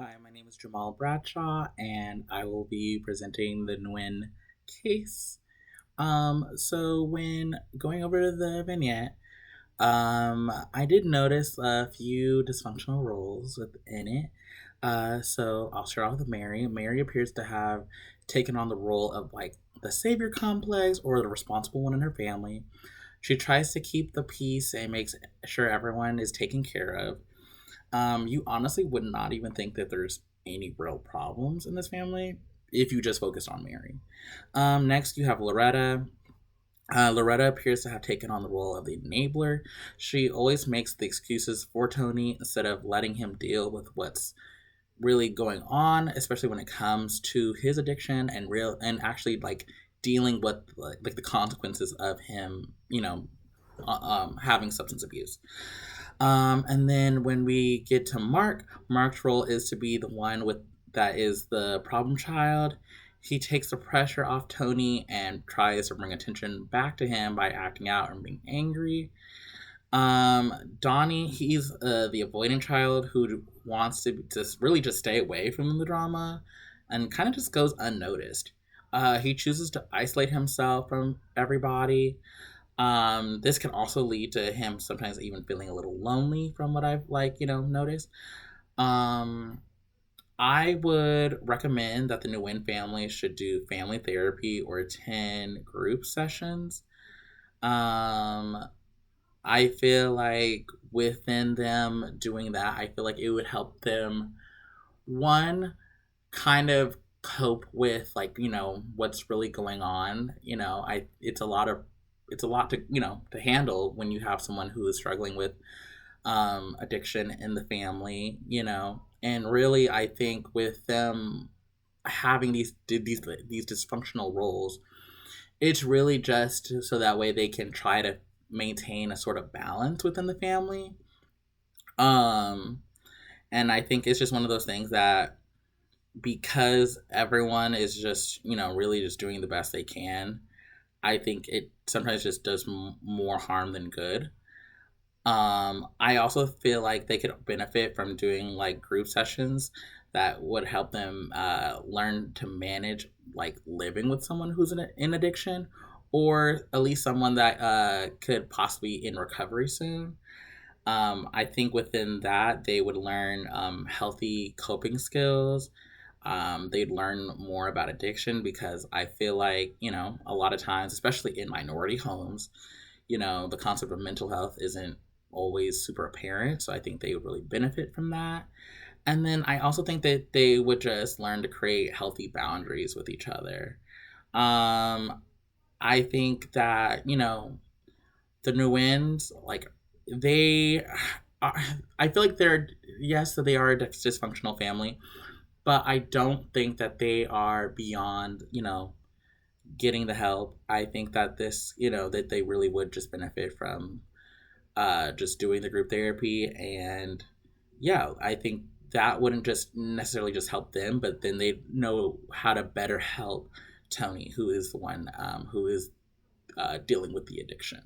Hi, my name is Jamal Bradshaw, and I will be presenting the Nguyen case. So when going over the vignette, I did notice a few dysfunctional roles within it. So I'll start off with Mary. Mary appears to have taken on the role of like the savior complex or the responsible one in her family. She tries to keep the peace and makes sure everyone is taken care of. You honestly would not even think that there's any real problems in this family if you just focused on Mary. Next, you have Loretta. Loretta appears to have taken on the role of the enabler. She always makes the excuses for Tony instead of letting him deal with what's really going on, especially when it comes to his addiction and actually like dealing with like the consequences of him, having substance abuse. And then when we get to Mark, Mark's role is to be the one with that is the problem child. He takes the pressure off Tony and tries to bring attention back to him by acting out and being angry. Donnie, he's the avoiding child who wants to just really just stay away from the drama and kind of just goes unnoticed. He chooses to isolate himself from everybody. This can also lead to him sometimes even feeling a little lonely from what I've noticed. Um, I would recommend that the Nguyen family should do family therapy or attend group sessions. Um, I feel like within them doing that, I feel like it would help them one kind of cope with what's really going on. I it's a lot to to handle when you have someone who is struggling with addiction in the family, and really I think with them having these dysfunctional roles, it's really just so that way they can try to maintain a sort of balance within the family. um and I think it's just one of those things that because everyone is just really just doing the best they can, I think it sometimes just does more harm than good. I also feel like they could benefit from doing like group sessions that would help them learn to manage like living with someone who's in addiction, or at least someone that could possibly be in recovery soon. I think within that they would learn healthy coping skills. They'd learn more about addiction because I feel like a lot of times, especially in minority homes, the concept of mental health isn't always super apparent. So I think they would really benefit from that. And then I also think that they would just learn to create healthy boundaries with each other. Um, I think that, the Nguyen's, like, they are, I feel like they're, yes, that they are a dysfunctional family, but I don't think that they are beyond, getting the help. I think that that they really would just benefit from just doing the group therapy. And yeah, I think that wouldn't just necessarily just help them, but then they know how to better help Tony, who is the one who is dealing with the addiction.